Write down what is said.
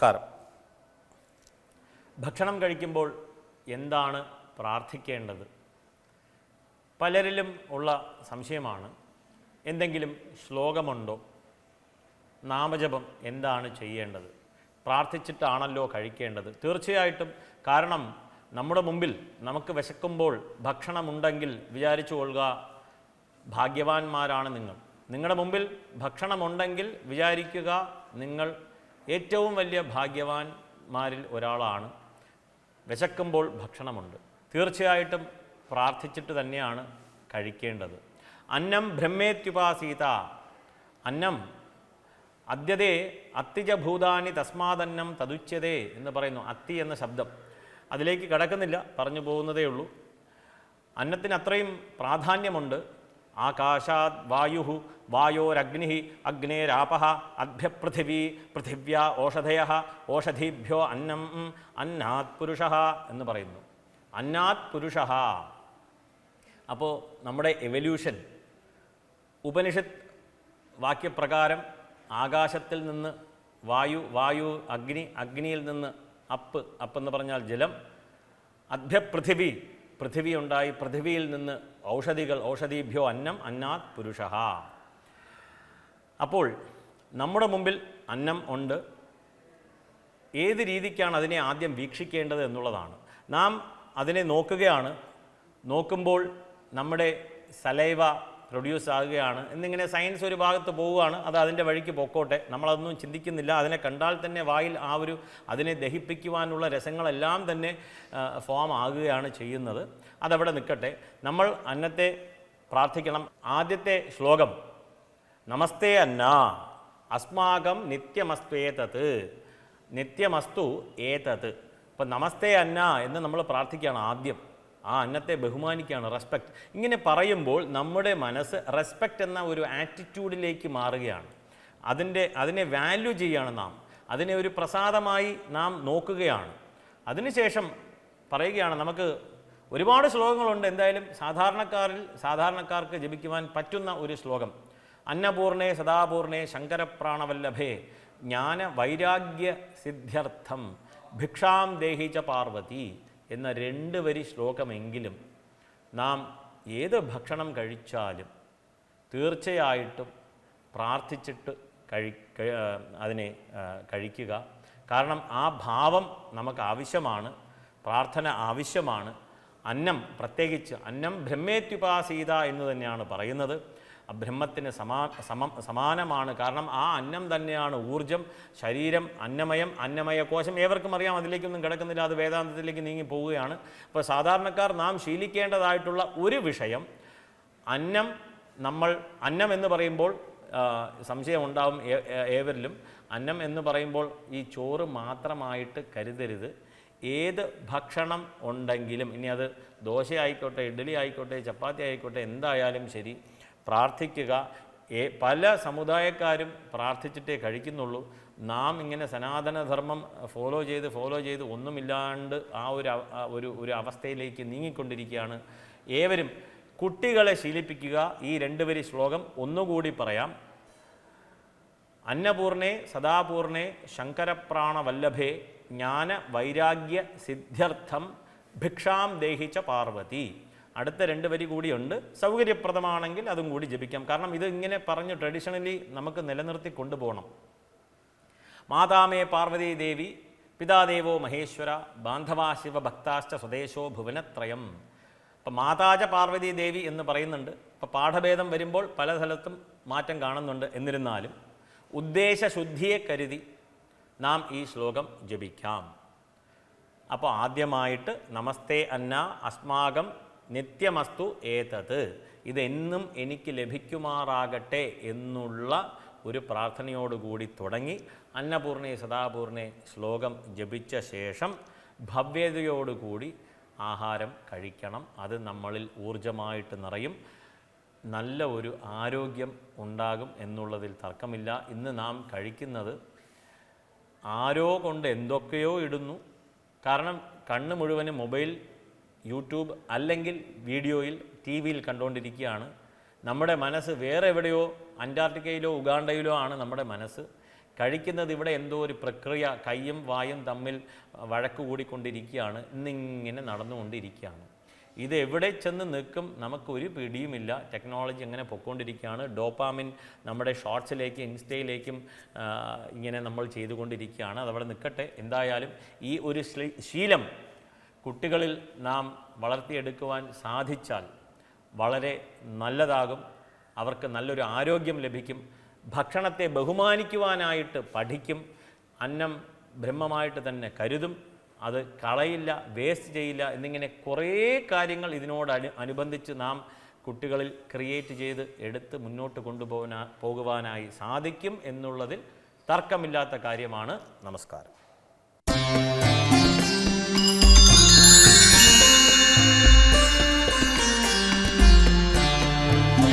നമസ്കാരം. ഭക്ഷണം കഴിക്കുമ്പോൾ എന്താണ് പ്രാർത്ഥിക്കേണ്ടത്? പലരിലും ഉള്ള സംശയമാണ്. എന്തെങ്കിലും ശ്ലോകമുണ്ടോ? നാമജപം എന്താണ് ചെയ്യേണ്ടത്? പ്രാർത്ഥിച്ചിട്ടാണല്ലോ കഴിക്കേണ്ടത്. തീർച്ചയായിട്ടും. കാരണം നമ്മുടെ മുമ്പിൽ നമുക്ക് വിശക്കുമ്പോൾ ഭക്ഷണമുണ്ടെങ്കിൽ വിചാരിച്ചു കൊള്ളുക, ഭാഗ്യവാന്മാരാണ് നിങ്ങൾ. നിങ്ങളുടെ മുമ്പിൽ ഭക്ഷണമുണ്ടെങ്കിൽ വിചാരിക്കുക, നിങ്ങൾ ഏറ്റവും വലിയ ഭാഗ്യവാന്മാരിൽ ഒരാളാണ്. വിശക്കുമ്പോൾ ഭക്ഷണമുണ്ട്. തീർച്ചയായിട്ടും പ്രാർത്ഥിച്ചിട്ട് തന്നെയാണ് കഴിക്കേണ്ടത്. അന്നം ബ്രഹ്മേത്യുപാസീത. അന്നം അദ്യതേ അത്തിജഭൂതാനി തസ്മാദന്നം തതുച്യതേ എന്ന് പറയുന്നു. അത്തി എന്ന ശബ്ദം അതിലേക്ക് കടക്കുന്നില്ല, പറഞ്ഞു പോകുന്നതേ ഉള്ളൂ. അന്നത്തിന് അത്രയും പ്രാധാന്യമുണ്ട്. ആകാശാത് വായു, വായോരഗ്നി, അഗ്നേരാപഃ, അദ്ഭ്യപൃഥിവീ, പൃഥിവ്യാ ഓഷധയഃ, ഓഷധീഭ്യോ അന്നം, അന്നാത് പുരുഷഃ എന്ന് പറയുന്നു. അന്നാത് പുരുഷഃ. അപ്പോൾ നമ്മുടെ എവല്യൂഷൻ, ഉപനിഷത്ത് വാക്യപ്രകാരം ആകാശത്തിൽ നിന്ന് വായു, വായു അഗ്നി, അഗ്നിയിൽ നിന്ന് അപ്പെന്ന് പറഞ്ഞാൽ ജലം, അദ്ഭ്യപൃഥിവി, പൃഥിവി ഉണ്ടായി, പൃഥിവിയിൽ നിന്ന് ഔഷധികൾ, ഔഷധീഭ്യോ അന്നം, അന്നാത് പുരുഷഃ. അപ്പോൾ നമ്മുടെ മുമ്പിൽ അന്നം ഉണ്ട്. ഏത് രീതിക്കാണ് അതിനെ ആദ്യം വീക്ഷിക്കേണ്ടത് എന്നുള്ളതാണ്. നാം അതിനെ നോക്കുകയാണ്. നോക്കുമ്പോൾ നമ്മുടെ സലൈവ പ്രൊഡ്യൂസ് ആകുകയാണ് എന്നിങ്ങനെ സയൻസ് ഒരു ഭാഗത്ത് പോവുകയാണ്. അത് അതിൻ്റെ വഴിക്ക് പൊക്കോട്ടെ, നമ്മളതൊന്നും ചിന്തിക്കുന്നില്ല. അതിനെ കണ്ടാൽ തന്നെ വായിൽ അതിനെ ദഹിപ്പിക്കുവാനുള്ള രസങ്ങളെല്ലാം തന്നെ ഫോം ആകുകയാണ് ചെയ്യുന്നത്. അതവിടെ നിൽക്കട്ടെ. നമ്മൾ അന്നത്തെ പ്രാർത്ഥിക്കണം. ആദ്യത്തെ ശ്ലോകം നമസ്തേ അന്ന അസ്മാകം നിത്യമസ്ത്വേതത്, നിത്യമസ്തു ഏതത്. അപ്പം നമസ്തേ അന്ന എന്ന് നമ്മൾ പ്രാർത്ഥിക്കുകയാണ് ആദ്യം. ആ അന്നത്തെ ബഹുമാനിക്കുകയാണ്, റെസ്പെക്റ്റ്. ഇങ്ങനെ പറയുമ്പോൾ നമ്മുടെ മനസ്സ് റെസ്പെക്റ്റ് എന്ന ഒരു ആറ്റിറ്റ്യൂഡിലേക്ക് മാറുകയാണ്. അതിനെ വാല്യൂ ചെയ്യുകയാണ് നാം. അതിനെ ഒരു പ്രസാദമായി നാം നോക്കുകയാണ്. അതിനുശേഷം പറയുകയാണ്, നമുക്ക് ഒരുപാട് ശ്ലോകങ്ങളുണ്ട്. എന്തായാലും സാധാരണക്കാർക്ക് ജപിക്കുവാൻ പറ്റുന്ന ഒരു ശ്ലോകം. അന്നപൂർണേ സദാപൂർണേ ശങ്കരപ്രാണവല്ലഭേ ജ്ഞാന വൈരാഗ്യ സിദ്ധ്യർത്ഥം ഭിക്ഷാം ദേഹി ച പാർവതി എന്ന 2 വരി ശ്ലോകമെങ്കിലും നാം ഏത് ഭക്ഷണം കഴിച്ചാലും തീർച്ചയായിട്ടും പ്രാർത്ഥിച്ചിട്ട് അതിനെ കഴിക്കുക. കാരണം ആ ഭാവം നമുക്ക് ആവശ്യമാണ്, പ്രാർത്ഥന ആവശ്യമാണ്. അന്നം, പ്രത്യേകിച്ച് അന്നം ബ്രഹ്മേത്യുപാസീത എന്ന് തന്നെയാണ് പറയുന്നത്. ബ്രഹ്മത്തിന് സമാനമാണ്. കാരണം ആ അന്നം തന്നെയാണ് ഊർജം. ശരീരം അന്നമയം, അന്നമയ കോശം ഏവർക്കും അറിയാം. അതിലേക്കൊന്നും കിടക്കുന്നില്ല, അത് വേദാന്തത്തിലേക്ക് നീങ്ങി പോവുകയാണ്. അപ്പോൾ സാധാരണക്കാർ നാം ശീലിക്കേണ്ടതായിട്ടുള്ള ഒരു വിഷയം, അന്നം എന്ന് പറയുമ്പോൾ സംശയമുണ്ടാവും ഏവരിലും. അന്നം എന്ന് പറയുമ്പോൾ ഈ ചോറ് മാത്രമായിട്ട് കരുതരുത്. ഏത് ഭക്ഷണം ഉണ്ടെങ്കിലും, ഇനി അത് ദോശ ആയിക്കോട്ടെ, ഇഡ്ഡലി ആയിക്കോട്ടെ, ചപ്പാത്തി ആയിക്കോട്ടെ, എന്തായാലും ശരി, പ്രാർത്ഥിക്കുക. പല സമുദായക്കാരും പ്രാർത്ഥിച്ചിട്ടേ കഴിക്കുന്നുള്ളൂ. നാം ഇങ്ങനെ സനാതനധർമ്മം ഫോളോ ചെയ്ത് ഒന്നുമില്ലാണ്ട് ആ ഒരു അവസ്ഥയിലേക്ക് നീങ്ങിക്കൊണ്ടിരിക്കുകയാണ്. ഏവരും കുട്ടികളെ ശീലിപ്പിക്കുക. ഈ 2 വരി ശ്ലോകം ഒന്നുകൂടി പറയാം. അന്നപൂർണേ സദാപൂർണേ ശങ്കരപ്രാണവല്ലഭേ ജ്ഞാന വൈരാഗ്യ സിദ്ധ്യർത്ഥം ഭിക്ഷാം ദേഹി ച പാർവതി. അടുത്ത 2 വരി കൂടിയുണ്ട്. സൗകര്യപ്രദമാണെങ്കിൽ അതും കൂടി ജപിക്കാം. കാരണം ഇത് ഇങ്ങനെ പറഞ്ഞ് ട്രഡീഷണലി നമുക്ക് നിലനിർത്തി കൊണ്ടുപോകണം. മാതാമേ പാർവതി ദേവി പിതാദേവോ മഹേശ്വര ബാന്ധവാ ശിവ ഭക്താശ്ച സ്വദേശോ ഭുവനത്രയം. ഇപ്പം മാതാജ പാർവതി ദേവി എന്ന് പറയുന്നുണ്ട്. ഇപ്പം പാഠഭേദം വരുമ്പോൾ പല സ്ഥലത്തും മാറ്റം കാണുന്നുണ്ട്. എന്നിരുന്നാലും ഉദ്ദേശശുദ്ധിയെ കരുതി നാം ഈ ശ്ലോകം ജപിക്കാം. അപ്പോൾ ആദ്യമായിട്ട് നമസ്തേ അന്ന അസ്മാകം നിത്യമസ്തു ഏതത്, ഇതെന്നും എനിക്ക് ലഭിക്കുമാറാകട്ടെ എന്നുള്ള ഒരു പ്രാർത്ഥനയോടുകൂടി തുടങ്ങി അന്നപൂർണേ സദാപൂർണേ ശ്ലോകം ജപിച്ച ശേഷം ഭവ്യതയോടുകൂടി ആഹാരം കഴിക്കണം. അത് നമ്മളിൽ ഊർജമായിട്ട് നിറയും. നല്ല ഒരു ആരോഗ്യം ഉണ്ടാകും എന്നുള്ളതിൽ തർക്കമില്ല. ഇന്ന് നാം കഴിക്കുന്നത് ആരോ കൊണ്ട് എന്തൊക്കെയോ ഇടുന്നു. കാരണം കണ്ണ് മുഴുവനും മൊബൈൽ, യൂട്യൂബ് അല്ലെങ്കിൽ വീഡിയോയിൽ, ടി വിയിൽ കണ്ടുകൊണ്ടിരിക്കുകയാണ്. നമ്മുടെ മനസ്സ് വേറെ എവിടെയോ, അന്റാർട്ടിക്കയിലോ ഉഗാണ്ടയിലോ ആണ് നമ്മുടെ മനസ്സ്. കഴിക്കുന്നത് ഇവിടെ എന്തോ ഒരു പ്രക്രിയ, കൈയും വായും തമ്മിൽ വഴക്ക് കൂടിക്കൊണ്ടിരിക്കുകയാണ്, ഇന്നിങ്ങനെ നടന്നുകൊണ്ടിരിക്കുകയാണ്. ഇത് എവിടെ ചെന്ന് നിൽക്കും നമുക്കൊരു പിടിയുമില്ല. ടെക്നോളജി എങ്ങനെ പൊയ്ക്കൊണ്ടിരിക്കുകയാണ്. ഡോപ്പാമിൻ നമ്മുടെ ഷോർട്സിലേക്കും ഇൻസ്റ്റയിലേക്കും ഇങ്ങനെ നമ്മൾ ചെയ്തുകൊണ്ടിരിക്കുകയാണ്. അതവിടെ നിൽക്കട്ടെ. എന്തായാലും ഈ ഒരു ശീലം കുട്ടികളിൽ നാം വളർത്തിയെടുക്കുവാൻ സാധിച്ചാൽ വളരെ നല്ലതാകും. അവർക്ക് നല്ലൊരു ആരോഗ്യം ലഭിക്കും. ഭക്ഷണത്തെ ബഹുമാനിക്കുവാനായിട്ട് പഠിക്കും. അന്നം ബ്രഹ്മമായിട്ട് തന്നെ കരുതും. അത് കളയില്ല, വേസ്റ്റ് ചെയ്യില്ല എന്നിങ്ങനെ കുറേ കാര്യങ്ങൾ ഇതിനോട് അനുബന്ധിച്ച് നാം കുട്ടികളിൽ ക്രിയേറ്റ് ചെയ്ത് എടുത്ത് മുന്നോട്ട് പോകുവാനായി സാധിക്കും എന്നുള്ളതിൽ തർക്കമില്ലാത്ത കാര്യമാണ്. നമസ്കാരം.